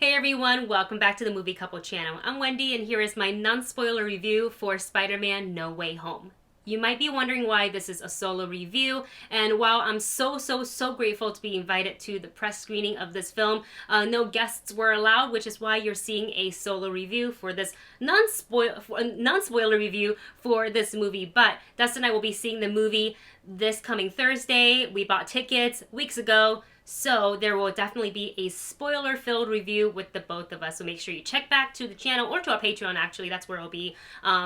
Hey everyone, welcome back to the Movie Couple channel. I'm Wendy and here is my non-spoiler review for Spider-Man No Way Home. You might be wondering why this is a solo review, and while I'm so grateful to be invited to the press screening of this film, no guests were allowed, which is why you're seeing a solo review for this non-spoiler review for this movie. But Dustin and I will be seeing the movie this coming Thursday. We bought tickets weeks ago, so there will definitely be a spoiler-filled review with the both of us. So make sure you check back to the channel or to our Patreon, actually. That's where it'll be,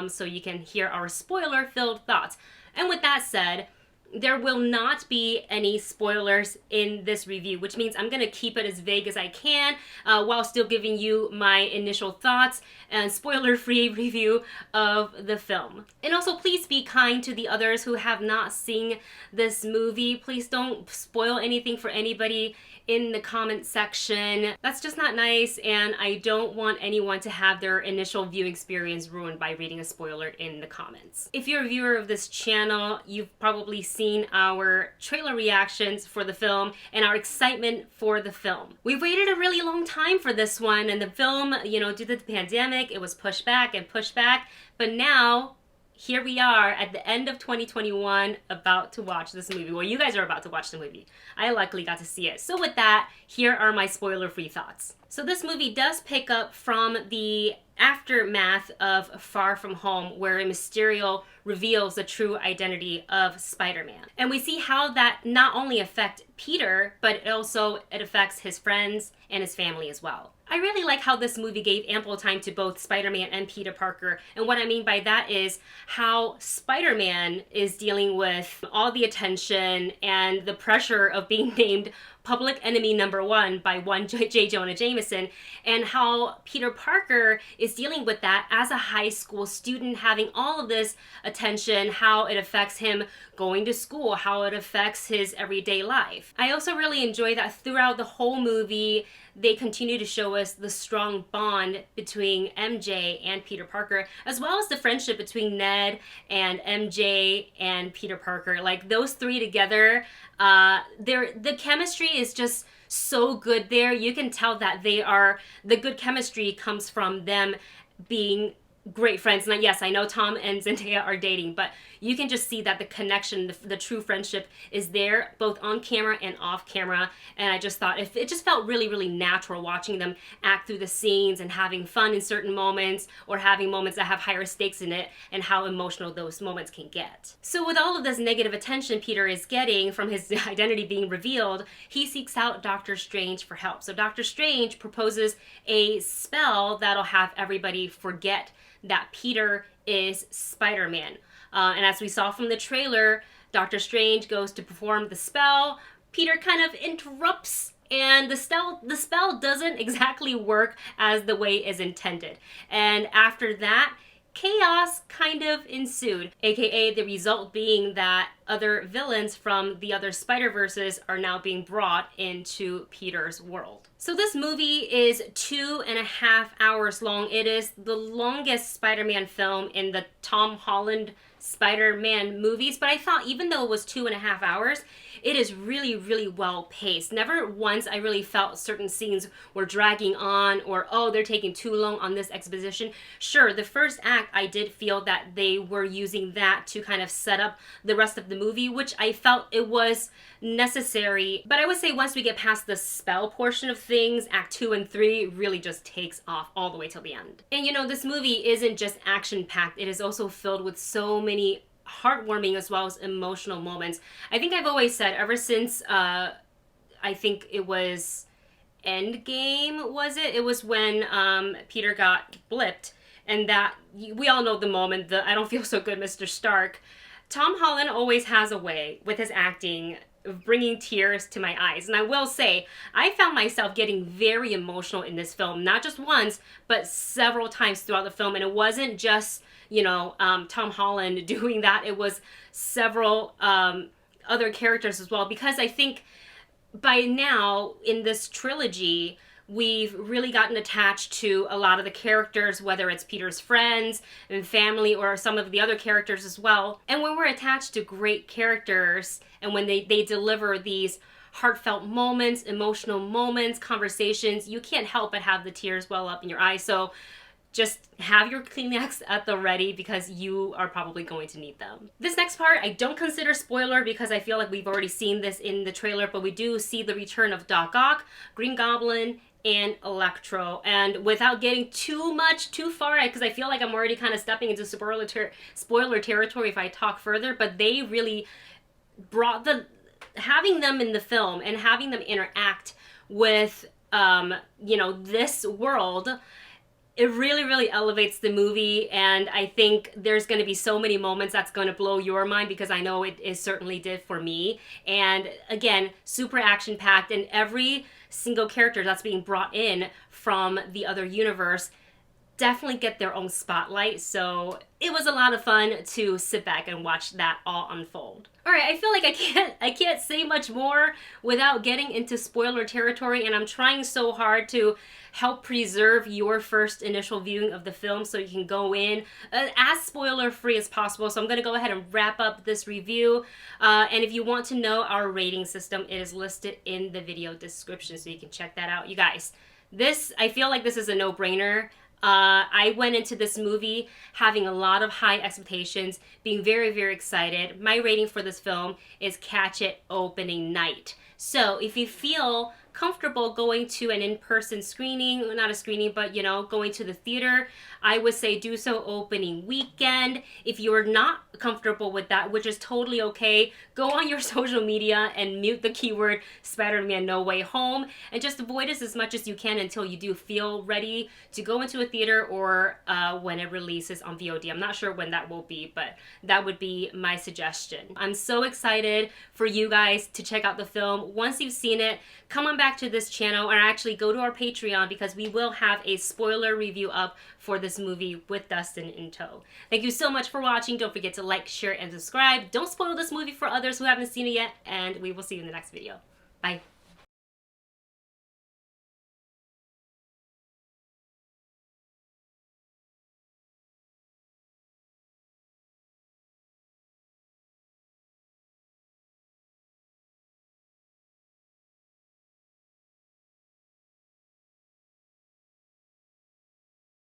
so you can hear our spoiler-filled thoughts. And with that said, there will not be any spoilers in this review, which means I'm going to keep it as vague as I can while still giving you my initial thoughts and spoiler-free review of the film. And also, please be kind to the others who have not seen this movie. Please don't spoil anything for anybody in the comment section. That's just not nice, and I don't want anyone to have their initial viewing experience ruined by reading a spoiler in the comments. If you're a viewer of this channel, you've probably seen our trailer reactions for the film and our excitement for the film. We waited a really long time for this one, and the film, due to the pandemic, it was pushed back and pushed back, but now here we are at the end of 2021 about to watch this movie. Well, you guys are about to watch the movie. I luckily got to see it. So with that, here are my spoiler-free thoughts. So this movie does pick up from the aftermath of Far From Home, where Mysterio reveals the true identity of Spider-Man. And we see how that not only affects Peter, but it affects his friends and his family as well. I really like how this movie gave ample time to both Spider-Man and Peter Parker. And what I mean by that is how Spider-Man is dealing with all the attention and the pressure of being named public enemy #1 by one J. Jonah Jameson, and how Peter Parker is dealing with that as a high school student, having all of this attention, how it affects him going to school, how it affects his everyday life. I also really enjoy that throughout the whole movie, they continue to show us the strong bond between MJ and Peter Parker, as well as the friendship between Ned and MJ and Peter Parker. Like, those three together, the chemistry is just so good there. You can tell that the good chemistry comes from them being great friends. And yes, I know Tom and Zendaya are dating, but you can just see that the connection, the true friendship is there, both on camera and off camera. And I just thought it just felt really natural watching them act through the scenes and having fun in certain moments, or having moments that have higher stakes in it, and how emotional those moments can get. So with all of this negative attention Peter is getting from his identity being revealed, he seeks out Doctor Strange for help. So Doctor Strange proposes a spell that'll have everybody forget that Peter is Spider-Man. And as we saw from the trailer, Doctor Strange goes to perform the spell. Peter kind of interrupts, and the spell doesn't exactly work as the way is intended. And after that, chaos kind of ensued, aka the result being that other villains from the other Spider-Verses are now being brought into Peter's world. So this movie is 2.5 hours long. It is the longest Spider-Man film in the Tom Holland Spider-Man movies, but I thought even though it was 2.5 hours, it is really well paced. Never once I really felt certain scenes were dragging on, or oh, they're taking too long on this exposition. Sure, the first act I did feel that they were using that to kind of set up the rest of the movie, which I felt it was necessary. But I would say once we get past the spell portion of things, act 2 and 3 really just takes off all the way till the end. And this movie isn't just action-packed, it is also filled with so many heartwarming as well as emotional moments. I think I've always said, ever since I think it was Endgame, was it? It was when Peter got blipped, and that, we all know the moment, the I don't feel so good, Mr. Stark. Tom Holland always has a way with his acting of bringing tears to my eyes. And I will say, I found myself getting very emotional in this film, not just once, but several times throughout the film. And it wasn't just, Tom Holland doing that. It was several other characters as well, because I think by now in this trilogy, we've really gotten attached to a lot of the characters, whether it's Peter's friends and family or some of the other characters as well. And when we're attached to great characters, and when they deliver these heartfelt moments, emotional moments, conversations. You can't help but have the tears well up in your eyes. So just have your Kleenex at the ready because you are probably going to need them. This next part, I don't consider spoiler because I feel like we've already seen this in the trailer, but we do see the return of Doc Ock, Green Goblin, and Electro. And without getting too far, because I feel like I'm already kind of stepping into spoiler territory if I talk further, but they really brought having them in the film and having them interact with, this world, it really elevates the movie, and I think there's going to be so many moments that's going to blow your mind because I know it certainly did for me. And again, super action-packed, and every single character that's being brought in from the other universe definitely get their own spotlight. So it was a lot of fun to sit back and watch that all unfold. All right, I feel like I can't say much more without getting into spoiler territory, and I'm trying so hard to help preserve your first initial viewing of the film so you can go in as spoiler free as possible. So I'm going to go ahead and wrap up this review, and if you want to know our rating system, it is listed in the video description, so you can check that out. You guys, I feel like this is a no-brainer. I went into this movie having a lot of high expectations, being very excited. My rating for this film is catch it opening night. So if you feel comfortable going to an in-person screening, not a screening, but going to the theater, I would say do so opening weekend. If you're not comfortable with that, which is totally okay, go on your social media and mute the keyword Spider-Man No Way Home and just avoid us as much as you can until you do feel ready to go into a theater or when it releases on VOD. I'm not sure when that will be, but that would be my suggestion. I'm so excited for you guys to check out the film. Once you've seen it, come on back to this channel or actually go to our Patreon because we will have a spoiler review up for this movie with Dustin in tow. Thank you so much for watching. Don't forget to like, share, and subscribe. Don't spoil this movie for others who haven't seen it yet, and we will see you in the next video. Bye.